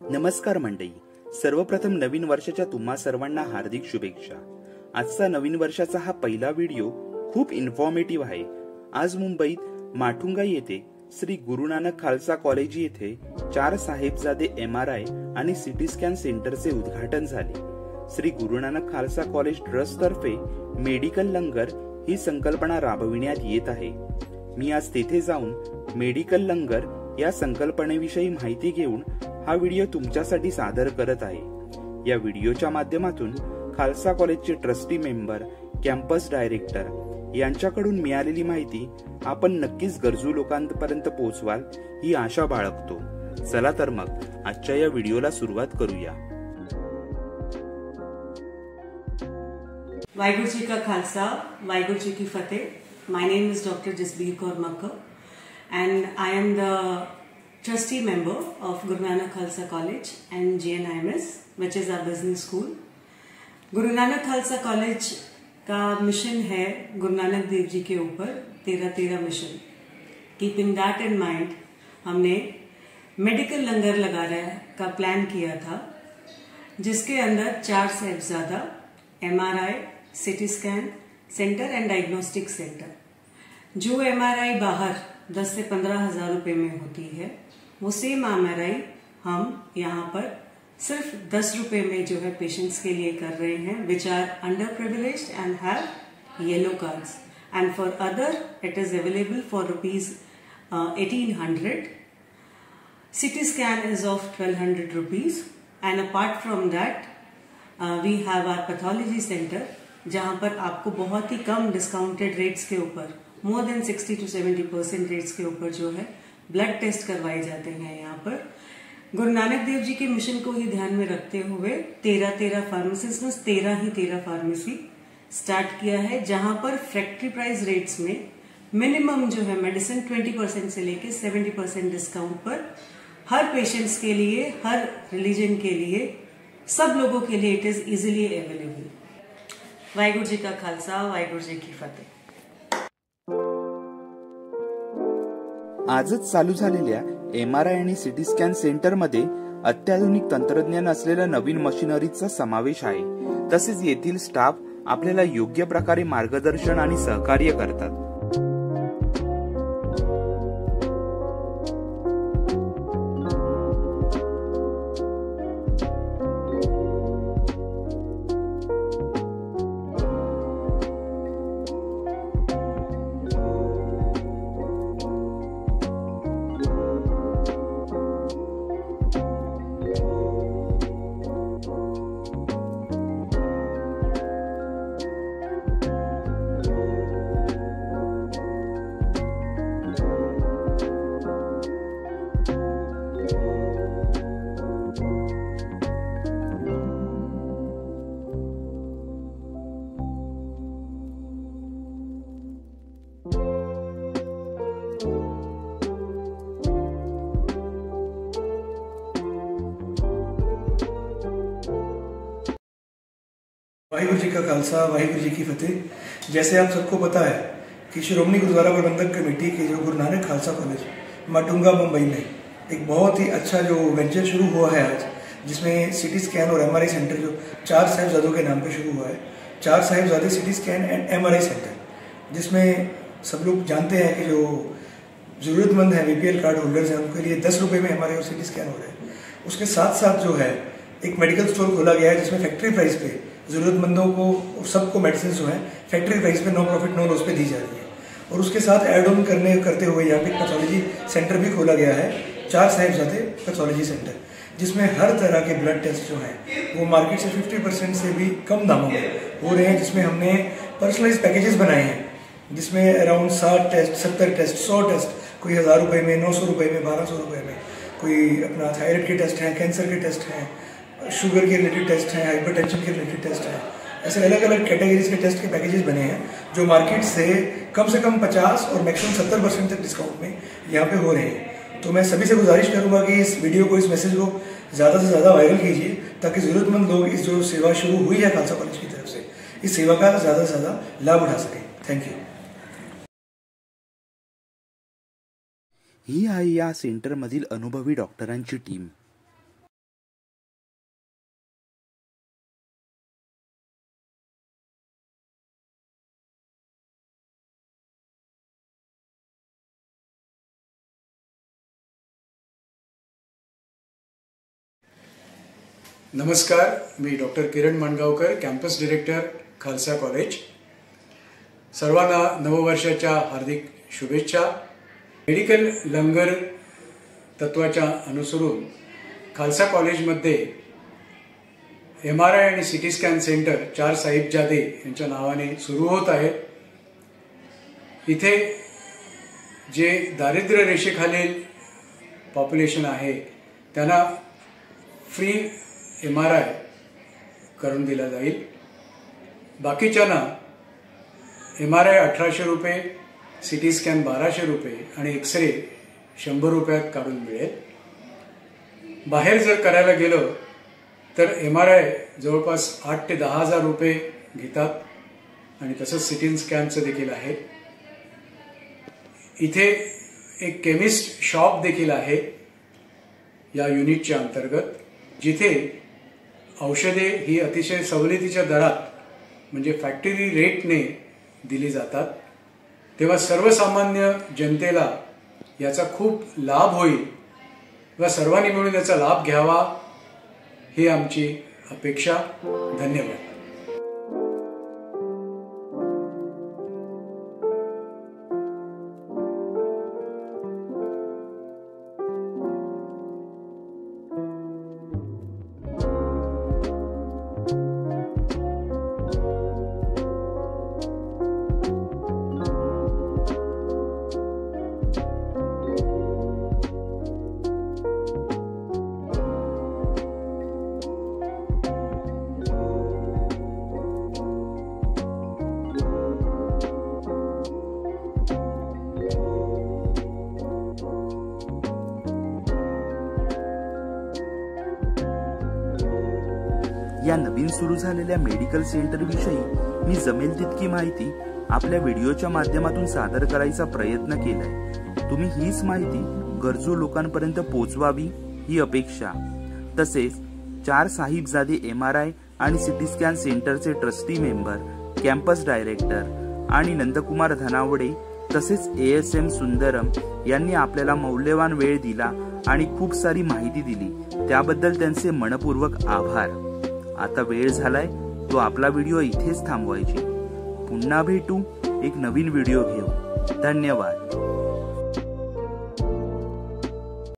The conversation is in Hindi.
नमस्कार मंडळी, सर्वप्रथम नवीन वर्षाच्या तुम्हा सर्वांना हार्दिक शुभेच्छा। आजचा नवीन वर्षाचा हा पहिला व्हिडिओ खूप इन्फॉर्मेटिव्ह आहे। आज मुंबईत माटुंगा येथे श्री गुरु नानक खालसा कॉलेज येथे 4 साहेबजादे MRI आणि सिटी स्कॅन सेंटरचे उद्घाटन झाले। श्री गुरु नानक खालसा कॉलेज ट्रस्ट तर्फे मेडिकल लंगर ही संकल्पना राबविण्यात येत आहे। मी आज तेथे जाऊन मेडिकल लंगर या संकल्पनेविषयी माहिती घेऊन हा व्हिडिओ तुमच्यासाठी सादर करत आहे। या व्हिडिओच्या माध्यमातून खालसा कॉलेजचे ट्रस्टी मेंबर, कॅम्पस डायरेक्टर यांच्याकडून मिळालेली माहिती आपण नक्कीच गरजू लोकांपर्यंत पोहोचवाल ही आशा बाळगतो। चला तर मग आजच्या या व्हिडिओला सुरुवात करूया। वाहिगुरु जी का खालसा, वाहिगुरु जी की फतेह। My name is Dr. Jasbir Kaur Makkar and I am the trustee member of Guru Nanak Khalsa College and GNIMS, which is our business school. Guru Nanak Khalsa College का मिशन है गुरु नानक देव जी के ऊपर 13-13 mission. Keeping that in mind हमने मेडिकल लंगर लगाने का प्लान किया था, जिसके अंदर 4 Sahibzada MRI, CT scan centre and diagnostic centre. जो MRI बाहर 10 से 15 हजार रुपए में होती है, वो सेम MRI हम यहाँ पर सिर्फ 10 रुपए में जो है पेशेंट्स के लिए कर रहे हैं, which are underprivileged and have yellow cards, and for other it is available for ₹1800। CT scan is of 1200 rupees, and apart from that we have our pathology centre, जहां पर आपको बहुत ही कम डिस्काउंटेड रेट्स के ऊपर, मोर देन 60 to 70% रेट्स के ऊपर जो है ब्लड टेस्ट करवाए जाते हैं। यहाँ पर गुरु नानक देव जी के मिशन को ही ध्यान में रखते हुए 13-13 फार्मेसिस्ट में 13 फार्मेसी स्टार्ट किया है, जहां पर फैक्ट्री प्राइस रेट्स में मिनिमम जो है मेडिसिन 20% से लेके 70% डिस्काउंट पर हर पेशेंट्स के लिए, हर रिलीजन के लिए, सब लोगों के लिए it is easily available. Waheguru ji का खालसा, वाहिगुरु जी की फतेह। आजच चालू झालेल्या MRI आणि सिटी स्कॅन सेंटर मध्ये अत्याधुनिक तंत्रज्ञान असलेल्या नवीन मशिनरीचा समावेश आहे। तसेच येथील स्टाफ आपल्याला योग्य प्रकारे मार्गदर्शन आणि सहकार्य करतात। वाहिगुरु जी का खालसा, वाहिगुरु जी की फतेह। जैसे आप सबको पता है कि श्रोमणी गुरुद्वारा प्रबंधक कमेटी के जो गुरु नानक खालसा कॉलेज माटुंगा मुंबई में एक बहुत ही अच्छा जो वेंचर शुरू हुआ है आज, जिसमें सिटी स्कैन और MRI सेंटर जो 4 साहिबजादों के नाम पे शुरू हुआ है। 4 Sahibzade city scan and MRI centre, जिसमें सब लोग जानते हैं कि जो ज़रूरतमंद है BPL कार्ड होल्डर्स हैं, उनके लिए 10 रुपये में MRI और सिटी स्कैन हो रहे हैं। उसके साथ साथ जो है एक मेडिकल स्टोर खोला गया है, जिसमें फैक्ट्री प्राइस पे ज़रूरतमंदों को और सबको मेडिसिन जो है फैक्ट्री प्राइस पे नो प्रॉफिट नो लॉस पे दी जा रही है। और उसके साथ एड ऑन करते हुए यहाँ पे पैथोलॉजी सेंटर भी खोला गया है, 4 साहिबजादे पैथोलॉजी सेंटर, जिसमें हर तरह के ब्लड टेस्ट जो हैं वो मार्केट से 50% से भी कम दामों में हो रहे हैं। जिसमें हमने पर्सनलाइज पैकेजेस बनाए हैं, जिसमें अराउंड 60 टेस्ट, 70 टेस्ट, 100 टेस्ट, कोई 1000 रुपये में, 900 रुपये में, 1200 रुपये में, कोई अपना थायराइड के टेस्ट हैं, कैंसर के टेस्ट हैं, शुगर के रिलेटेड टेस्ट हैं, हाइपरटेंशन के रिलेटेड टेस्ट हैं। ऐसे अलग अलग कैटेगरीज के टेस्ट के पैकेजेस बने हैं, जो मार्केट से कम 50 और मैक्सिमम 70% तक डिस्काउंट में यहाँ पे हो रहे हैं। तो मैं सभी से गुजारिश करूँगा कि इस वीडियो को, इस मैसेज को ज़्यादा से ज़्यादा वायरल कीजिए, ताकि ज़रूरतमंद लोग इस जो सेवा शुरू हुई है खालसा कॉलेज की तरफ से, इस सेवा का ज़्यादा से ज़्यादा लाभ उठा सकें। Thank you. ही आहे या सेंटरमधील अनुभवी डॉक्टरांची टीम। नमस्कार, मी डॉक्टर किरण Mangaonkar, campus director Khalsa college. सर्वांना नववर्षाच्या हार्दिक शुभेच्छा. मेडिकल लंगर तत्वाच्या अनुसरून खालसा कॉलेजमध्ये MRI आणि CT स्कॅन सेंटर 4 साहिबजादे यांच्या नावाने सुरू होत आहे. इथे जे दारिद्र्य रेषेखालील पॉप्युलेशन आहे त्यांना फ्री MRI करून दिला जाईल. बाकीच्यांना MRI 1800 रुपये, CT स्कॅन 1200 रुपये आणि एक्सरे 100 रुपयात काढून मिळेल. बाहेर जर करायला गेलो तर MRI जवळपास 8 ते 10 हजार रुपये घेतात आणि तसंच CT स्कॅनचं देखील आहे. इथे एक केमिस्ट शॉप देखील आहे या युनिटच्या अंतर्गत, जिथे औषधे ही अतिशय सवलतीच्या दरात म्हणजे फॅक्टरी रेटने दिली जातात. तेव्हा सर्वसामान्य जनतेला याचा खूप लाभ होईल व सर्वांनी मिळून याचा लाभ घ्यावा ही आमची अपेक्षा. धन्यवाद. या नवीन सुरू झालेल्या मेडिकल सेंटर विषयी मी जमेल तितकी माहिती आपल्या व्हिडिओच्या माध्यमातून सादर करायचा प्रयत्न केलाय. तुम्ही हीच माहिती गरजू लोकांपर्यंत पोहोचवावी ही अपेक्षा. तसेच 4 साहिबजादे MRI आणि CT स्कॅन सेंटरचे ट्रस्टी मेंबर, कॅम्पस डायरेक्टर आणि नंदकुमार धनावडे तसेच ASM सुंदरम यांनी आपल्याला मौल्यवान वेळ दिला आणि खूप सारी माहिती दिली. त्याबद्दल त्यांचे मनपूर्वक आभार. आता वेळ झालाय तो आपला व्हिडिओ इथेच थांबवायची. पुन्हा भेटू एक नवीन व्हिडिओ घेऊन. धन्यवाद.